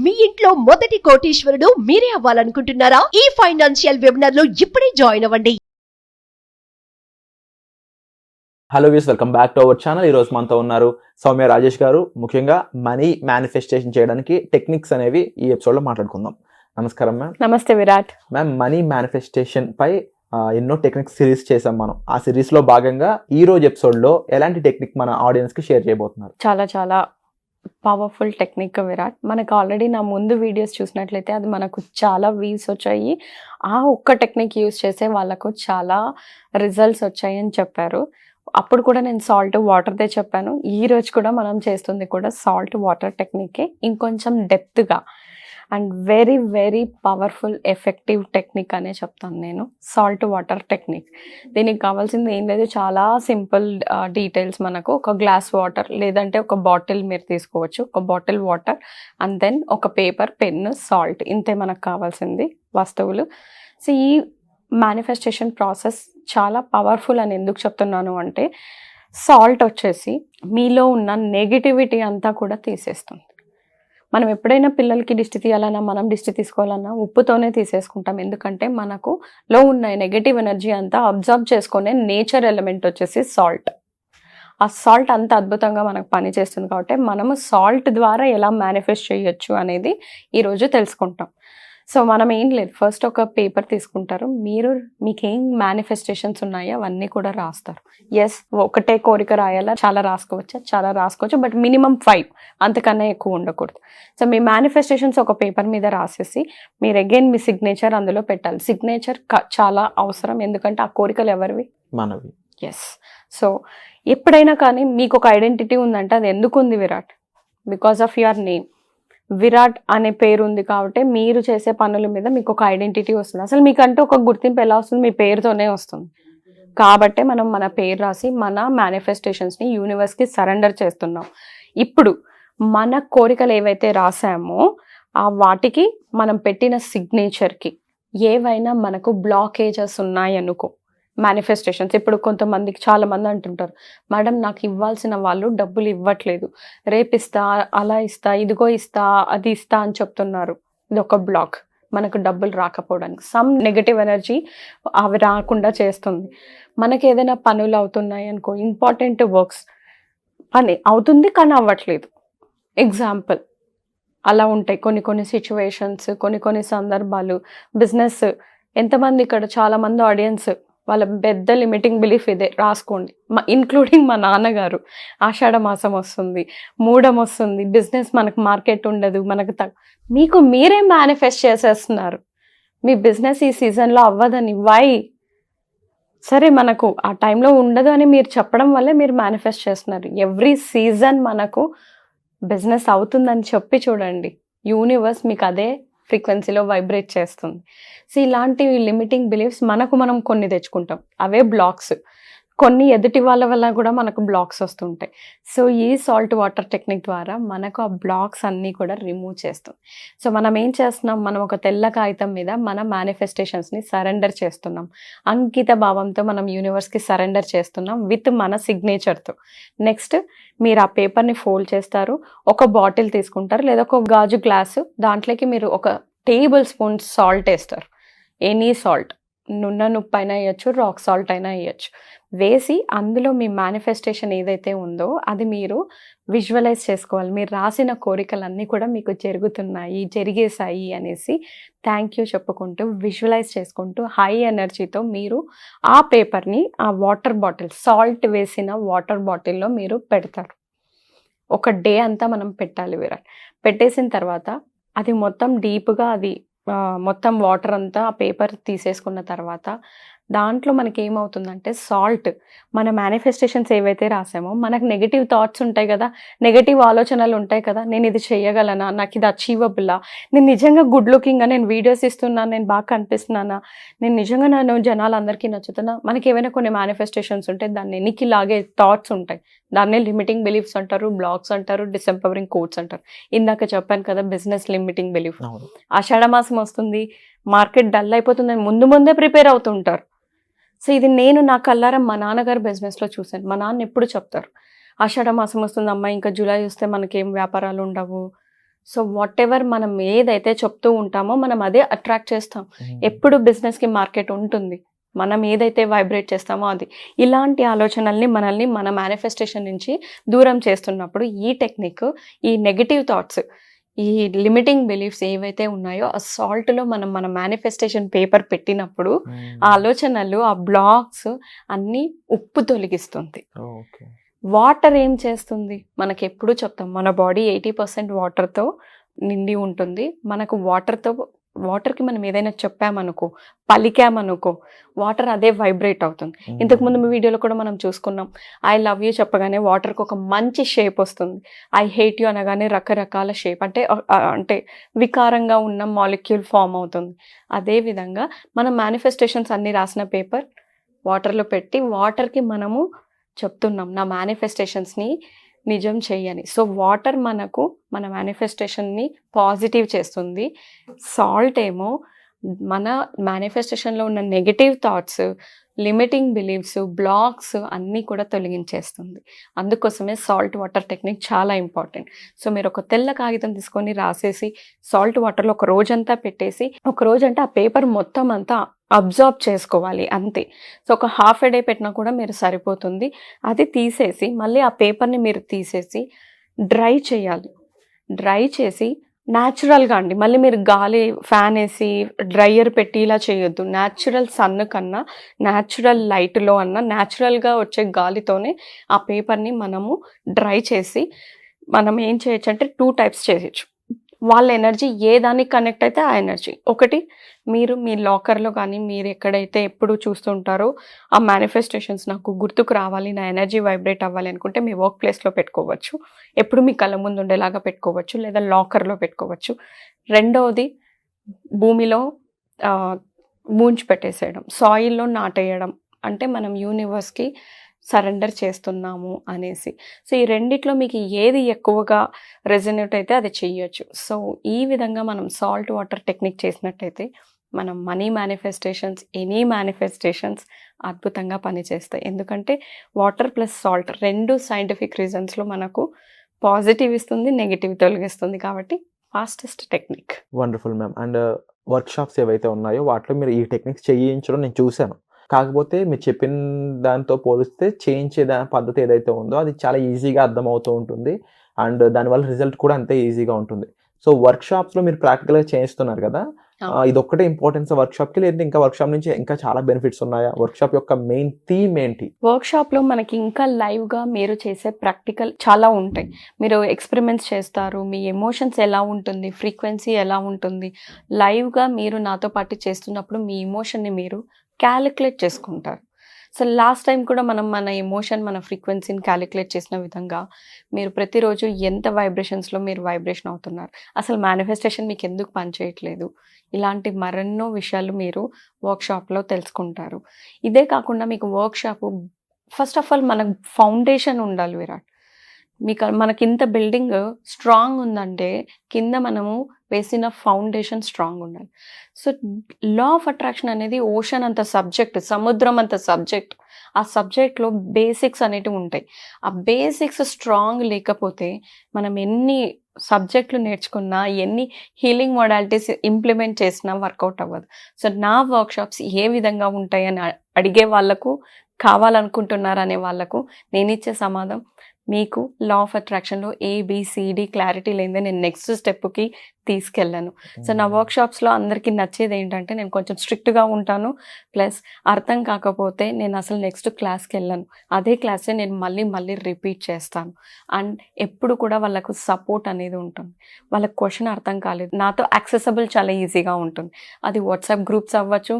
మీ ఇంట్లో మొదటి కోటీశ్వరుడు మీరే అవ్వాలనుకుంటున్నారా? ఈ ఫైనాన్షియల్ వెబినార్ లో ఇప్పుడే జాయిన్ అవ్వండి. Hello views, welcome back to our channel. ఈరోజు మనతో ఉన్నారు సౌమ్య రాజేష్ గారు. ముఖ్యంగా మనీ మేనిఫెస్టేషన్ చేయడానికి టెక్నిక్స్ అనేవి ఈ ఎపిసోడ్లో మాట్లాడుకుందాం. నమస్కారం మ్యామ్. నమస్తే విరాట్. మ్యామ్, మనీ మేనిఫెస్టేషన్ పై ఎన్నో టెక్నిక్స్ సిరీస్ చేసాం మనం. ఆ సిరీస్లో భాగంగా ఈ రోజు ఎపిసోడ్లో ఎలాంటి టెక్నిక్ మన ఆడియన్స్కి షేర్ చేయబోతున్నారు? చాలా పవర్ఫుల్ టెక్నిక్ విరాట్. మనకు ఆల్రెడీ నా ముందు వీడియోస్ చూసినట్లయితే అది మనకు చాలా వ్యూస్ వచ్చాయి. ఆ ఒక్క టెక్నిక్ యూస్ చేసే వాళ్ళకు చాలా రిజల్ట్స్ వచ్చాయి అని చెప్పారు. అప్పుడు కూడా నేను సాల్ట్ వాటర్దే చెప్పాను. ఈ రోజు కూడా మనం చేస్తుంది కూడా సాల్ట్ వాటర్ టెక్నికే, ఇంకొంచెం డెప్త్గా and very very powerful effective technique అనే చెప్తాను నేను. Salt water technique. దీనికి కావాల్సింది ఏం లేదు, చాలా సింపుల్ డీటెయిల్స్. మనకు ఒక గ్లాస్ వాటర్ లేదంటే ఒక బాటిల్ మీరు తీసుకోవచ్చు. ఒక బాటిల్ వాటర్ అండ్ దెన్ ఒక పేపర్, పెన్ను, సాల్ట్, ఇంతే మనకు కావాల్సింది వస్తువులు. సో ఈ మేనిఫెస్టేషన్ ప్రాసెస్ చాలా పవర్ఫుల్ అని ఎందుకు చెప్తున్నాను అంటే, సాల్ట్ వచ్చేసి మీలో ఉన్న నెగిటివిటీ అంతా కూడా తీసేస్తుంది. మనం ఎప్పుడైనా పిల్లలకి దిష్టి తీయాలన్నా, మనం దిష్టి తీసుకోవాలన్నా ఉప్పుతోనే తీసేసుకుంటాం. ఎందుకంటే మనకు లో ఉన్న నెగటివ్ ఎనర్జీ అంతా అబ్జర్వ్ చేసుకునే నేచర్ ఎలిమెంట్ వచ్చేసి సాల్ట్. ఆ సాల్ట్ అంత అద్భుతంగా మనకు పనిచేస్తుంది. కాబట్టి మనము సాల్ట్ ద్వారా ఎలా మేనిఫెస్ట్ చేయొచ్చు అనేది ఈరోజు తెలుసుకుంటాం. సో మనం ఏం లేదు, ఫస్ట్ ఒక పేపర్ తీసుకుంటారు. మీకేం మేనిఫెస్టేషన్స్ ఉన్నాయో అవన్నీ కూడా రాస్తారు. ఎస్, ఒకటే కోరిక రాయాలా, చాలా రాసుకోవచ్చు, బట్ మినిమం 5, అంతకన్నా ఎక్కువ ఉండకూడదు. సో మీ మేనిఫెస్టేషన్స్ ఒక పేపర్ మీద రాసేసి మీరు అగైన్ మీ సిగ్నేచర్ అందులో పెట్టాలి. సిగ్నేచర్ చాలా అవసరం, ఎందుకంటే ఆ కోరికలు ఎవరివి? మనవి. ఎస్. సో ఎప్పుడైనా కానీ మీకు ఒక ఐడెంటిటీ ఉందంటే అది ఎందుకు ఉంది Virat? Because of your name. Virat అనే పేరు ఉంది కాబట్టి మీరు చేసే పనుల మీద మీకు ఒక ఐడెంటిటీ వస్తుంది. అసలు మీకంటూ ఒక గుర్తింపు ఎలా వస్తుంది? మీ పేరుతోనే వస్తుంది. కాబట్టి మనం మన పేరు రాసి మన మేనిఫెస్టేషన్స్ని యూనివర్స్కి సరెండర్ చేస్తున్నాం. ఇప్పుడు మన కోరికలు ఏవైతే రాసామో ఆ వాటికి మనం పెట్టిన సిగ్నేచర్కి ఏవైనా మనకు బ్లాకేజెస్ ఉన్నాయనుకో, మేనిఫెస్టేషన్స్. ఇప్పుడు కొంతమందికి, చాలా మంది అంటుంటారు, మేడం నాకు ఇవ్వాల్సిన వాళ్ళు డబ్బులు ఇవ్వట్లేదు, రేపు ఇస్తా, అలా ఇస్తా, ఇదిగో ఇస్తా, అది ఇస్తా అని చెప్తున్నారు. ఇది ఒక బ్లాక్ మనకు డబ్బులు రాకపోవడానికి. సమ్ నెగటివ్ ఎనర్జీ అవి రాకుండా చేస్తుంది. మనకి ఏదైనా పనులు అవుతున్నాయి అనుకో, ఇంపార్టెంట్ వర్క్స్, పని అవుతుంది కానీ అవ్వట్లేదు. ఎగ్జాంపుల్ అలా ఉంటాయి కొన్ని సిచ్యువేషన్స్, కొన్ని సందర్భాలు. బిజినెస్, ఎంతమంది ఇక్కడ చాలామంది ఆడియన్స్ వాళ్ళ పెద్ద లిమిటింగ్ బిలీఫ్ ఇదే, రాసుకోండి. ఇంక్లూడింగ్ మా నాన్నగారు. ఆషాఢ మాసం వస్తుంది, మూఢం వస్తుంది, బిజినెస్ మనకు మార్కెట్ ఉండదు, మనకు మీకు మీరే మేనిఫెస్ట్ చేసేస్తున్నారు మీ బిజినెస్ ఈ సీజన్లో అవ్వదని. వై? సరే, మనకు ఆ టైంలో ఉండదు అని మీరు చెప్పడం వల్లే మీరు మేనిఫెస్ట్ చేస్తున్నారు. ఎవ్రీ సీజన్ మనకు బిజినెస్ అవుతుందని చెప్పి చూడండి, యూనివర్స్ మీకు అదే ఫ్రీక్వెన్సీలో వైబ్రేట్ చేస్తుంది. సో ఇలాంటి లిమిటింగ్ బిలీఫ్స్ మనం కొన్ని తెచ్చుకుంటాం, అవే బ్లాక్స్. కొన్ని ఎదుటి వాళ్ళ వల్ల కూడా మనకు బ్లాక్స్ వస్తుంటాయి. సో ఈ సాల్ట్ వాటర్ టెక్నిక్ ద్వారా మనకు ఆ బ్లాక్స్ అన్నీ కూడా రిమూవ్ చేస్తుంది. సో మనం ఏం చేస్తున్నాం, మనం ఒక తెల్ల కాగితం మీద మన మేనిఫెస్టేషన్స్ని సరెండర్ చేస్తున్నాం. అంకిత భావంతో మనం యూనివర్స్కి సరెండర్ చేస్తున్నాం విత్ మన సిగ్నేచర్తో. నెక్స్ట్ మీరు ఆ పేపర్ని ఫోల్డ్ చేస్తారు, ఒక బాటిల్ తీసుకుంటారు లేదా ఒక గాజు గ్లాసు, దాంట్లోకి మీరు ఒక టేబుల్ స్పూన్ సాల్ట్ వేస్తారు. ఎనీ సాల్ట్, నుప్పు అయినా వేయచ్చు, రాక్ సాల్ట్ అయినా వేయచ్చు. వేసి అందులో మీ మేనిఫెస్టేషన్ ఏదైతే ఉందో అది మీరు విజువలైజ్ చేసుకోవాలి. మీరు రాసిన కోరికలన్నీ కూడా మీకు జరుగుతున్నాయి, జరిగేశాయి అనేసి థ్యాంక్ యూ చెప్పుకుంటూ, విజువలైజ్ చేసుకుంటూ హై ఎనర్జీతో మీరు ఆ పేపర్ని ఆ వాటర్ బాటిల్, సాల్ట్ వేసిన వాటర్ బాటిల్లో మీరు పెడతారు. ఒక డే అంతా మనం పెట్టాలి విరాట్. పెట్టేసిన తర్వాత అది మొత్తం డీప్గా, అది మొత్తం వాటర్ అంతా ఆ పేపర్ తీసేసుకున్న తర్వాత దాంట్లో మనకి ఏమవుతుందంటే, సాల్ట్, మన మేనిఫెస్టేషన్స్ ఏవైతే రాసామో మనకు నెగిటివ్ థాట్స్ ఉంటాయి కదా, నెగిటివ్ ఆలోచనలు ఉంటాయి కదా, నేను ఇది చేయగలనా, నాకు ఇది అచీవబుల్లా, నేను నిజంగా గుడ్ లుకింగ్గా నేను వీడియోస్ ఇస్తున్నాను, నేను బాగా కనిపిస్తున్నానా, నేను నిజంగా నన్ను జనాలందరికీ నచ్చుతున్నా. మనకి ఏమైనా కొన్ని మేనిఫెస్టేషన్స్ ఉంటాయి, దాన్ని ఎనికి లాగే థాట్స్ ఉంటాయి. దాన్నే లిమిటింగ్ బిలీఫ్స్ అంటారు, బ్లాక్స్ అంటారు, డిసెంపవరింగ్ కోట్స్ అంటారు. ఇందాక చెప్పాను కదా, బిజినెస్ లిమిటింగ్ బిలీఫ్. ఆషాఢ మాసం వస్తుంది, మార్కెట్ డల్ అయిపోతుందని ముందే ప్రిపేర్ అవుతుంటారు. సో ఇది నేను నా కల్లారా మా నాన్నగారు బిజినెస్లో చూశాను. మా నాన్న ఎప్పుడు చెప్తారు, ఆషాఢ మాసం వస్తుంది అమ్మాయి, ఇంకా జూలై వస్తే మనకేం వ్యాపారాలు ఉండవు, సో వాట్ ఎవర్ మనం ఏదైతే చెప్తూ ఉంటామో మనం అదే అట్రాక్ట్ చేస్తాం. ఎప్పుడు బిజినెస్కి మార్కెట్ ఉంటుంది, మనం ఏదైతే వైబ్రేట్ చేస్తామో అది. ఇలాంటి ఆలోచనల్ని మనల్ని మన మేనిఫెస్టేషన్ నుంచి దూరం చేస్తున్నప్పుడు ఈ టెక్నిక్, ఈ నెగిటివ్ థాట్స్, ఈ లిమిటింగ్ బిలీఫ్స్ ఏవైతే ఉన్నాయో ఆ సాల్ట్లో మనం మన మేనిఫెస్టేషన్ పేపర్ పెట్టినప్పుడు ఆ ఆలోచనలు, ఆ బ్లాక్స్ అన్నీ ఉప్పు తొలగిస్తుంది. ఓకే. వాటర్ ఏం చేస్తుంది, మనకి ఎప్పుడు చెప్తాం మన బాడీ 80% వాటర్తో నిండి ఉంటుంది. మనకు వాటర్కి మనం ఏదైనా చెప్పామనుకో, పలికామనుకో, వాటర్ అదే వైబ్రేట్ అవుతుంది. ఇంతకుముందు మీ వీడియోలో కూడా మనం చూసుకున్నాం, ఐ లవ్ యూ చెప్పగానే వాటర్కి ఒక మంచి షేప్ వస్తుంది. ఐ హేట్ యూ అనగానే రకరకాల షేప్, అంటే వికారంగా ఉన్న మాలిక్యూల్ ఫామ్ అవుతుంది. అదేవిధంగా మనం మేనిఫెస్టేషన్స్ అన్ని రాసిన పేపర్ వాటర్లో పెట్టి వాటర్కి మనము చెప్తున్నాం నా మేనిఫెస్టేషన్స్ని నిజం చెయ్యని. సో వాటర్ మనకు మన మేనిఫెస్టేషన్ని పాజిటివ్ చేస్తుంది. సాల్ట్ ఏమో మన మేనిఫెస్టేషన్లో ఉన్న negative thoughts, limiting beliefs, blocks అన్నీ కూడా తొలగించేస్తుంది. అందుకోసమే సాల్ట్ వాటర్ టెక్నిక్ చాలా ఇంపార్టెంట్. సో మీరు ఒక తెల్ల కాగితం తీసుకొని రాసేసి సాల్ట్ వాటర్లో ఒక రోజంతా పెట్టేసి, ఒక రోజు అంటే ఆ పేపర్ మొత్తం అంతా అబ్జార్బ్ చేసుకోవాలి అంతే. సో ఒక హాఫ్ ఎ డే పెట్టినా కూడా మీరు సరిపోతుంది. అది తీసేసి మళ్ళీ ఆ పేపర్ని మీరు తీసేసి డ్రై చేయాలి. డ్రై చేసి న్యాచురల్గా అండి, మళ్ళీ మీరు గాలి ఫ్యాన్ వేసి డ్రైయర్ పెట్టి ఇలా చేయొద్దు. న్యాచురల్ సన్ కన్నా న్యాచురల్ లైట్లో అన్నా న్యాచురల్గా వచ్చే గాలితోనే ఆ పేపర్ని మనము డ్రై చేసి మనం ఏం చేయొచ్చు అంటే 2 టైప్స్ చేయొచ్చు. వాళ్ళ ఎనర్జీ ఏ దానికి కనెక్ట్ అయితే ఆ ఎనర్జీ. ఒకటి, మీరు మీ లాకర్లో కానీ మీరు ఎక్కడైతే ఎప్పుడు చూస్తుంటారో ఆ మేనిఫెస్టేషన్స్ నాకు గుర్తుకు రావాలి, నా ఎనర్జీ వైబ్రేట్ అవ్వాలి అనుకుంటే మీ వర్క్ ప్లేస్లో పెట్టుకోవచ్చు, ఎప్పుడు మీ కళ్ళ ముందు ఉండేలాగా పెట్టుకోవచ్చు, లేదా లాకర్లో పెట్టుకోవచ్చు. రెండవది, భూమిలో మూంచి పెట్టేసేయడం, సాయిల్లో నాటేయడం, అంటే మనం యూనివర్స్కి సరెండర్ చేస్తున్నాము అనేసి. సో ఈ రెండిట్లో మీకు ఏది ఎక్కువగా రెజనేట్ అయితే అది చెయ్యొచ్చు. సో ఈ విధంగా మనం సాల్ట్ వాటర్ టెక్నిక్ చేసినట్టయితే మనం మనీ మేనిఫెస్టేషన్స్, ఎనీ మేనిఫెస్టేషన్స్ అద్భుతంగా పనిచేస్తాయి. ఎందుకంటే వాటర్ ప్లస్ సాల్ట్ రెండు సైంటిఫిక్ రీజన్స్లో మనకు పాజిటివ్ ఇస్తుంది, నెగిటివ్ తొలగిస్తుంది. కాబట్టి fastest technique. Wonderful ma'am. And workshops ఏవైతే ఉన్నాయో వాటిలో మీరు ఈ టెక్నిక్స్ చేయించడం నేను చూశాను. కాకపోతే మీరు చెప్పిన దాంతో పోలిస్తే చేయించే పద్ధతి ఏదైతే ఉందో అది చాలా ఈజీగా అర్థమవుతూ ఉంటుంది. అండ్ దానివల్ల రిజల్ట్ కూడా అంతే ఈజీగా ఉంటుంది. సో వర్క్షాప్స్లో మీరు ప్రాక్టికల్గా చేయిస్తున్నారు కదా, ఇది ఒక్కటే ఇంపార్టెన్స్ వర్క్షాప్కి, లేదా ఇంకా వర్క్షాప్ నుంచి ఇంకా చాలా బెనిఫిట్స్ ఉన్నాయా? వర్క్షాప్ యొక్క మెయిన్ థీమ్ ఏంటి? వర్క్షాప్లో మనకి ఇంకా లైవ్గా మీరు చేసే ప్రాక్టికల్ చాలా ఉంటాయి. మీరు ఎక్స్పెరిమెంట్స్ చేస్తారు, మీ ఎమోషన్స్ ఎలా ఉంటుంది, ఫ్రీక్వెన్సీ ఎలా ఉంటుంది, లైవ్గా మీరు నాతో పాటు చేస్తున్నప్పుడు మీ ఎమోషన్ని మీరు క్యాలిక్యులేట్ చేసుకుంటారు. సో లాస్ట్ టైం కూడా మనం మన ఎమోషన్, మన ఫ్రీక్వెన్సీని క్యాలిక్యులేట్ చేసిన విధంగా మీరు ప్రతిరోజు ఎంత వైబ్రేషన్స్లో మీరు వైబ్రేషన్ అవుతున్నారు, అసలు మేనిఫెస్టేషన్ మీకు ఎందుకు పనిచేయట్లేదు, ఇలాంటి మరెన్నో విషయాలు మీరు వర్క్షాప్లో తెలుసుకుంటారు. ఇదే కాకుండా మీకు వర్క్షాపు ఫస్ట్ ఆఫ్ ఆల్ మనకు ఫౌండేషన్ ఉండాలి విరాట్. మనకి ఇంత బిల్డింగ్ స్ట్రాంగ్ ఉందంటే కింద మనము వేసిన ఫౌండేషన్ స్ట్రాంగ్ ఉండాలి. సో లా ఆఫ్ అట్రాక్షన్ అనేది ఓషన్ అంత సబ్జెక్ట్, సముద్రం అంత సబ్జెక్ట్. ఆ సబ్జెక్ట్లో బేసిక్స్ అనేటివి ఉంటాయి. ఆ బేసిక్స్ స్ట్రాంగ్ లేకపోతే మనం ఎన్ని సబ్జెక్టులు నేర్చుకున్నా, ఎన్ని హీలింగ్ మోడాలిటీస్ ఇంప్లిమెంట్ చేసినా వర్కౌట్ అవ్వదు. సో నా వర్క్షాప్స్ ఏ విధంగా ఉంటాయని అడిగే వాళ్ళకు, కావాలనుకుంటున్నారు అనే వాళ్ళకు నేను ఇచ్చే సమాధానం, మీకు లా ఆఫ్ అట్రాక్షన్లో ABCD క్లారిటీ లేదే నేను నెక్స్ట్ స్టెప్కి తీసుకెళ్ళాను. సో నా వర్క్షాప్స్లో అందరికీ నచ్చేది ఏంటంటే నేను కొంచెం స్ట్రిక్ట్గా ఉంటాను, ప్లస్ అర్థం కాకపోతే నేను అసలు నెక్స్ట్ క్లాస్కి వెళ్ళాను, అదే క్లాసే నేను మళ్ళీ రిపీట్ చేస్తాను. అండ్ ఎప్పుడు కూడా వాళ్ళకు సపోర్ట్ అనేది ఉంటుంది. వాళ్ళకి క్వశ్చన్ అర్థం కాలేదు, నాతో యాక్సెసబుల్ చాలా ఈజీగా ఉంటుంది. అది వాట్సాప్ గ్రూప్స్ అవ్వచ్చు,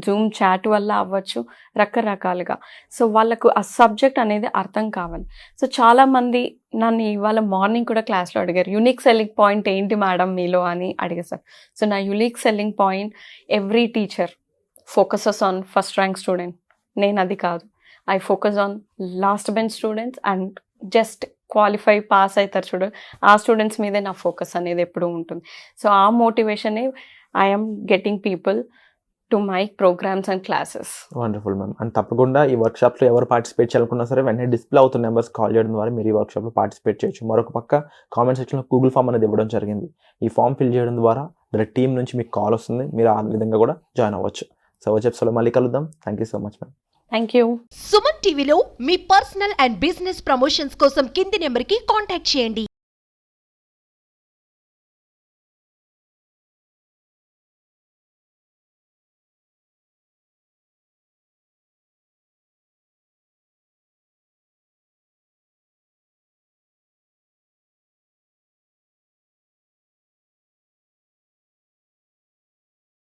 జూమ్ చాట్ వల్ల అవ్వచ్చు, రకరకాలుగా. సో వాళ్ళకు ఆ సబ్జెక్ట్ అనేది అర్థం కావాలి. సో చాలామంది నన్ను ఇవాళ మార్నింగ్ కూడా క్లాస్లో అడిగారు, యూనిక్ సెల్లింగ్ పాయింట్ ఏంటి మేడం మీలో అని అడిగేసారు. సో నా unique selling point, every teacher focuses on first rank student. నేను అది కాదు, I focus on last bench students and just qualify pass అవుతారు చూడు, ఆ స్టూడెంట్స్ మీదే నా ఫోకస్ అనేది ఎప్పుడూ ఉంటుంది. సో ఆ మోటివేషనే I'm getting people to my programmes and classes. Wonderful ma'am. And తప్పకుండా ఈ వర్క్షాప్లో ఎవరు పార్టిసిపేట్ చేయాలనుకున్నా సరే వెంటనే డిస్ప్లే అవుతున్న నెంబర్స్ కాల్ చేయడం ద్వారా మీరు ఈ వర్క్షాప్లో పార్టిసిపేట్ చేయొచ్చు. మరొక పక్క కామెంట్ సెక్షన్లో గూగుల్ ఫామ్ అనేది ఇవ్వడం జరిగింది. ఈ ఫామ్ ఫిల్ చేయడం ద్వారా దాని టీం నుంచి మీకు కాల్ వస్తుంది, మీరు ఆ విధంగా కూడా జాయిన్ అవ్వచ్చు. సో వచ్చే ఎపిసోడ్లో మళ్ళీ కలుద్దాం. Thank you so much ma'am. Thank you. Suman టీవీలో మీ పర్సనల్ అండ్ బిజినెస్ ప్రమోషన్స్ కోసం కింది నెంబర్కి కాంటాక్ట్ చేయండి.